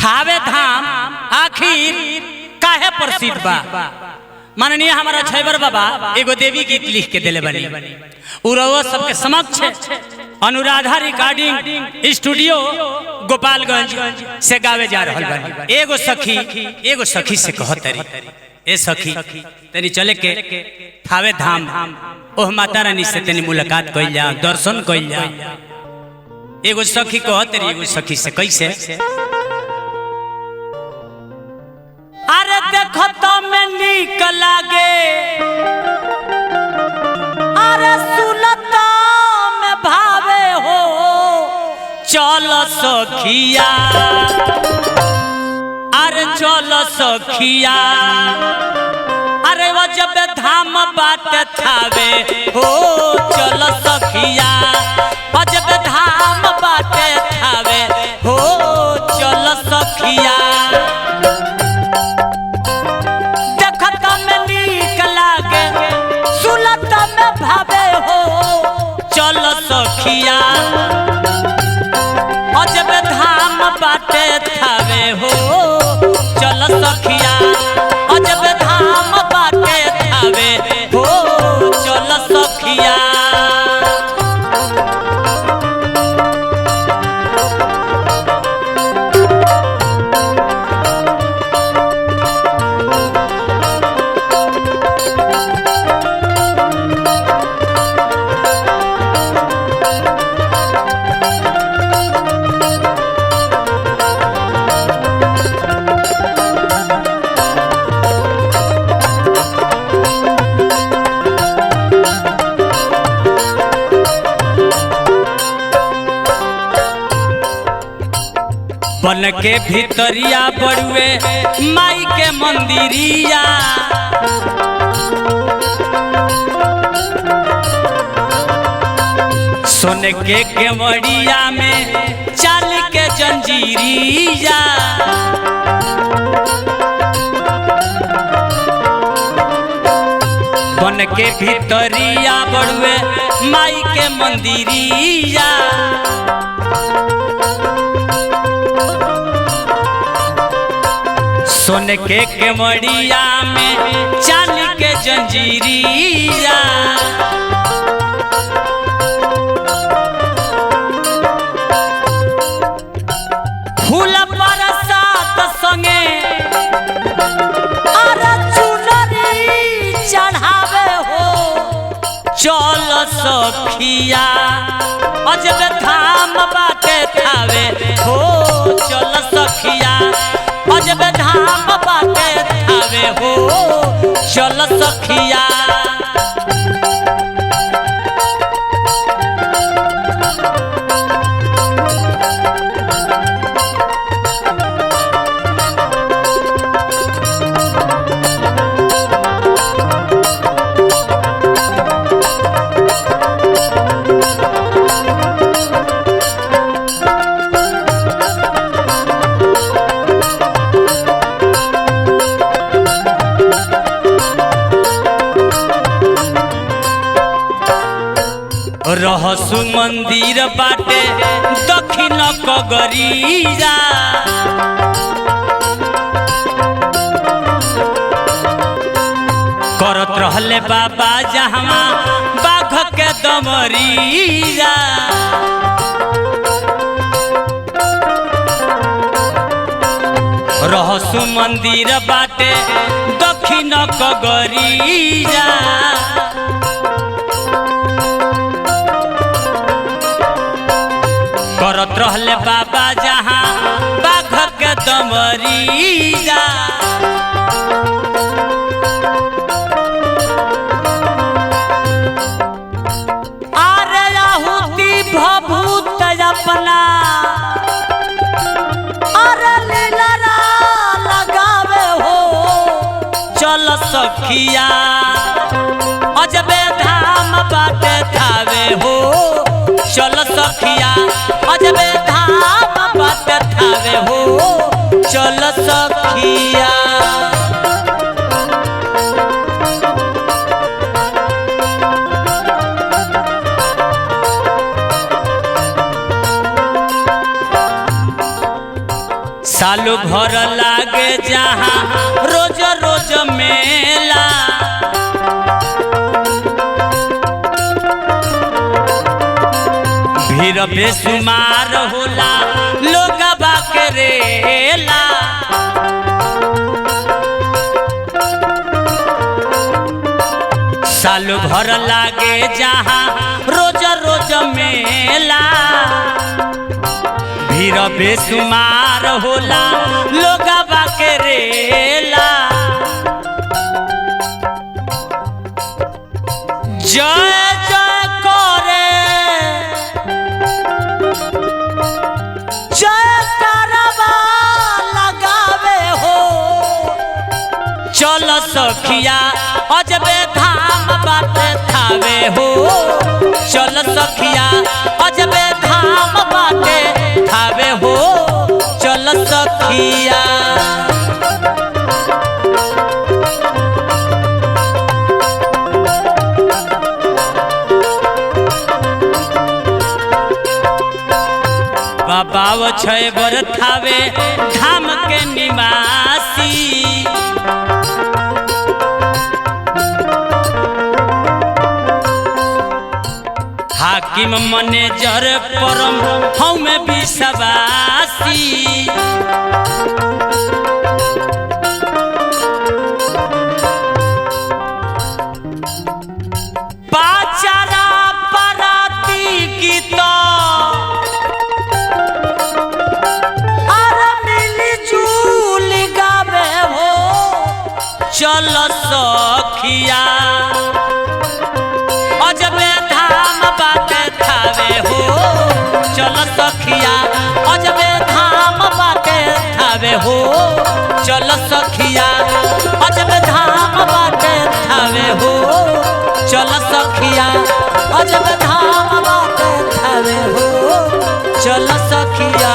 थावे धाम आखिर काहे प्रसिद्ध बा। माननीय हमारा छैबर बाबा एगो देवी गीत लिख के दिले बनी, उरवा सबके समक्ष अनुराधा रिकॉर्डिंग स्टूडियो गोपालगंज से गावे जा रहल बनी। एगो सखी से कहतरी, ए सखी तनी चले के थावे धाम ओह माता रानी से तनी मुलाकात कइल जा, दर्शन कइल जा। एगो सखी कहतरी एगो सखी से कैसे, अरे देखो तो में नीक लागे, अरे सुनता में भावे हो, चलो सखिया, अरे चलो सखिया, अरे वो जब धाम बात थावे हो, चलो सखिया, वो जब धाम बात थावे हो, चलो सखिया। चलो सखिया अजब धाम बाटे थावे हो, चलो सखिया अजब धाम बाटे थावे हो, चलो सखिया। बन के भीतरिया बड़ुए माई के मंदिरिया, सोने के केवड़िया में चाली के जंजीरिया, बन के भीतरिया बड़ुए माई के मंदिरिया, सोने के केवड़िया में चांदी के जंजीरिया, फूल प्रसाद संगे अरे चुनरी चढ़ावे हो, चलो सखिया अजब धाम बाटे थावे हो, चलो सखिया अजब धाम बाटे थावे हो, चलो सखिया। रहसु मंदिर बाटे दक्षिण कगरिया, करत रहले बाबा जहाँ बाघ के दमरिया, रहसु मंदिर बाटे दक्षिण कगरिया, करत रहले बाबा जहाँ बाघ के दमरिया, अरे आहुति भभूत अपना अरे लीला लगावे हो, चलो सखिया अजबे धाम बाटे थावे हो, चलो सखिया अजबे धाम बाटे थावे हो, चलो सखिया। सालों भर लागे जहाँ रोज रोज मेला, भीड़ बेसुमार होला लोगबा के रेला। सालों भर लागे जहाँ रोज रोज मेला, भीड़ बेसुमार होला लोगबा के रेला। जय जय करे जय करवा लगावे हो, चल सखिया अजबे धाम बाटे थावे हो, चल सखिया अजबे धाम बाटे थावे हो, चल सखिया। बाबा छय बर थावे धाम के निवासी, हाकिम मैनेजर परम हमें विश्वासी। पाचारा पराती गीत अरे मिली जुल गावे हो, चल सखिया अजबे धाम बाटे थावे हो, चल सखिया अजबे धाम बाटे थावे हो, चल सखिया अजबे धाम बाटे थावे हो, चल सखिया अजबे धाम बाटे थावे हो, चल सखिया।